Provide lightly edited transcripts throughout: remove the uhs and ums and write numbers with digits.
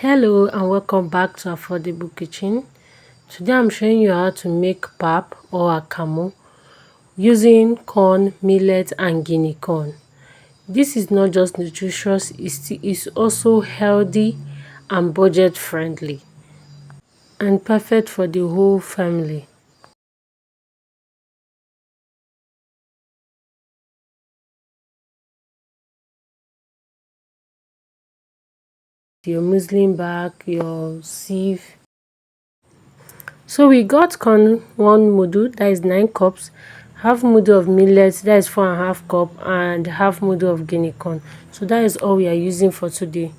Hello and welcome back to Affordable Kitchen. Today I'm showing you how to make pap or akamu using corn, millet and guinea corn. This is not just nutritious, it's also healthy and budget friendly and perfect for the whole family. Your muslin bag, your sieve. So we got corn 1 mudu, that is 9 cups, half mudu of millet, that is 4.5 cup, and half mudu of guinea corn. So that is all we are using for today.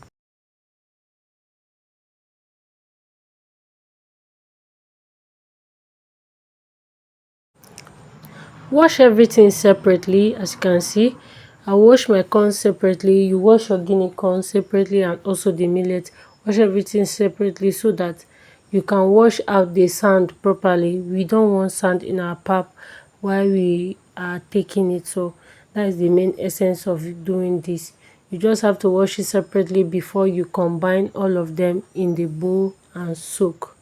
Wash everything separately. As you can see, I wash my corn separately, you wash your guinea corn separately, and also the millet. Wash everything separately so that you can wash out the sand properly. We don't want sand in our pap while we are taking it, so that is the main essence of doing this. You just have to wash it separately before you combine all of them in the bowl and soak.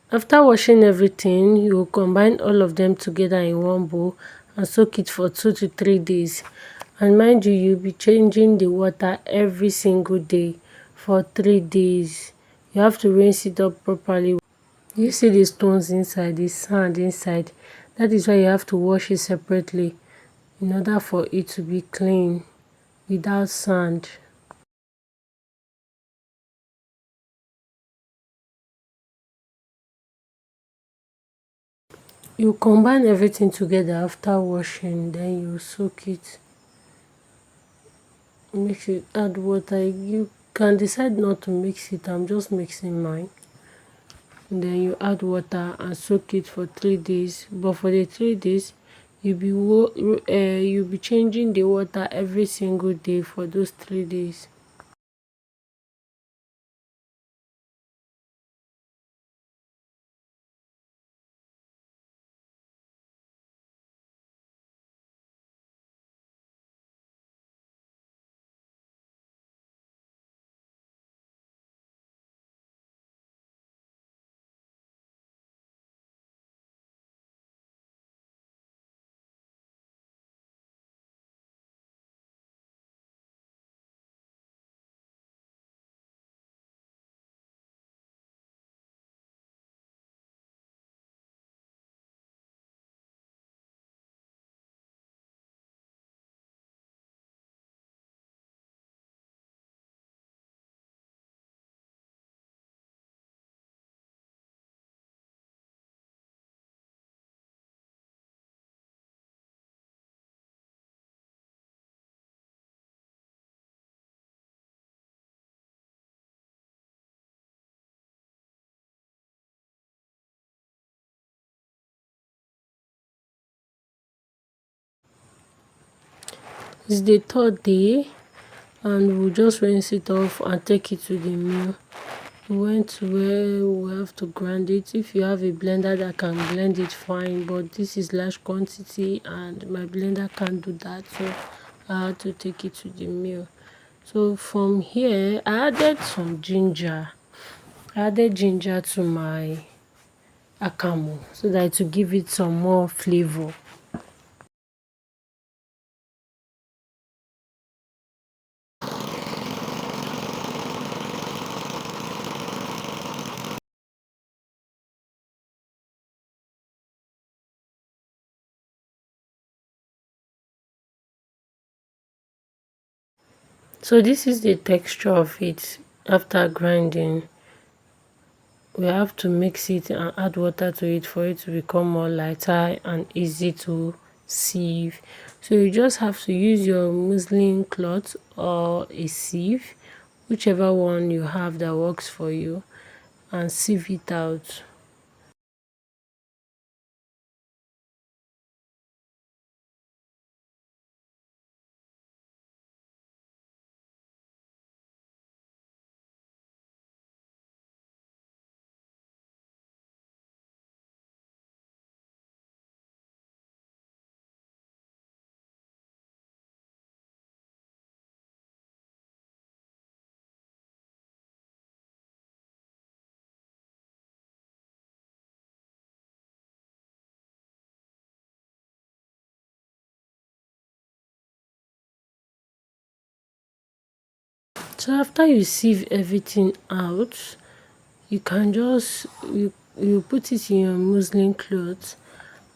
After washing everything, you will combine all of them together in one bowl and soak it for 2 to 3 days. And mind you, you'll be changing the water every single day for 3 days. You have to rinse it up properly. You see the stones inside, the sand inside. That is why you have to wash it separately in order for it to be clean without sand. You combine everything together after washing, then you soak it. Mix it, add water. You can decide not to mix it. I'm just mixing mine. And then you add water and soak it for 3 days. But for the 3 days, you'll be changing the water every single day for those 3 days. It's the third day, and we'll just rinse it off and take it to the mill. We went to where we have to grind it. If you have a blender that can blend it, fine, but this is large quantity and my blender can't do that, so I had to take it to the mill. So from here I added some ginger. I added ginger to my akamu so that to give it some more flavor. So this is the texture of it after grinding. We have to mix it and add water to it for it to become more lighter and easy to sieve. So you just have to use your muslin cloth or a sieve, whichever one you have that works for you, and sieve it out. So after you sieve everything out, you can just you put it in your muslin cloth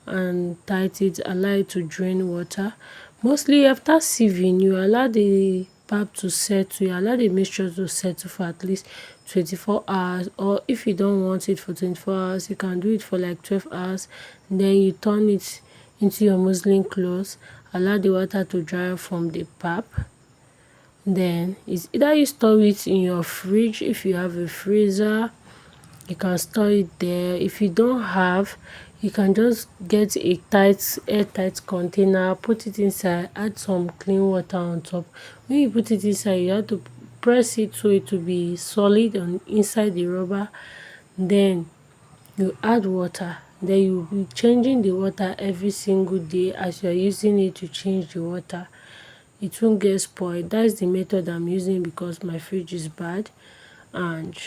and tight it, allow it to drain water. Mostly after sieving, you allow the pap to settle, you allow the mixture to settle for at least 24 hours, or if you don't want it for 24 hours, you can do it for like 12 hours. Then you turn it into your muslin cloth, allow the water to dry from the pap. Then it's either you store it in your fridge if you have a freezer, you can store it there. If you don't have, you can just get a airtight container, put it inside, add some clean water on top. When you put it inside, you have to press it so it will be solid on inside the rubber. Then you add water, then you will be changing the water every single day as you are using it to change the water. It won't get spoiled. That's the method I'm using because my fridge is bad and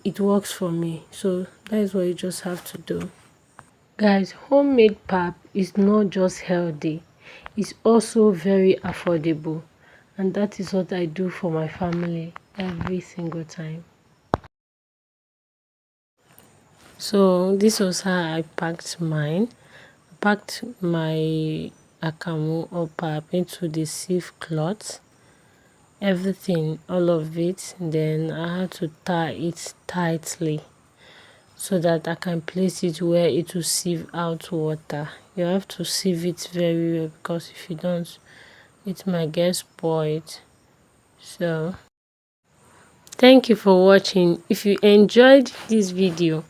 it works for me. So that is what you just have to do. Guys, homemade pap is not just healthy, it's also very affordable, and that is what I do for my family every single time. So this was how I packed mine. I packed my akamu or pap into the sieve cloth, everything, all of it. Then I had to tie it tightly so that I can place it where it will sieve out water. You have to sieve it very well because if you don't, it might get spoiled. So thank you for watching. If you enjoyed this video,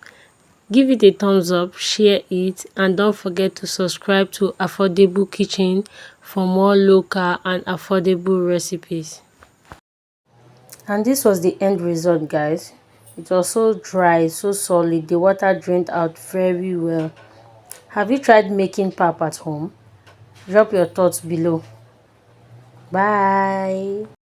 give it a thumbs up, share it, and don't forget to subscribe to Affordable Kitchen for more local and affordable recipes. And this was the end result, guys. It was so dry, so solid, the water drained out very well. Have you tried making pap at home? Drop your thoughts below. Bye.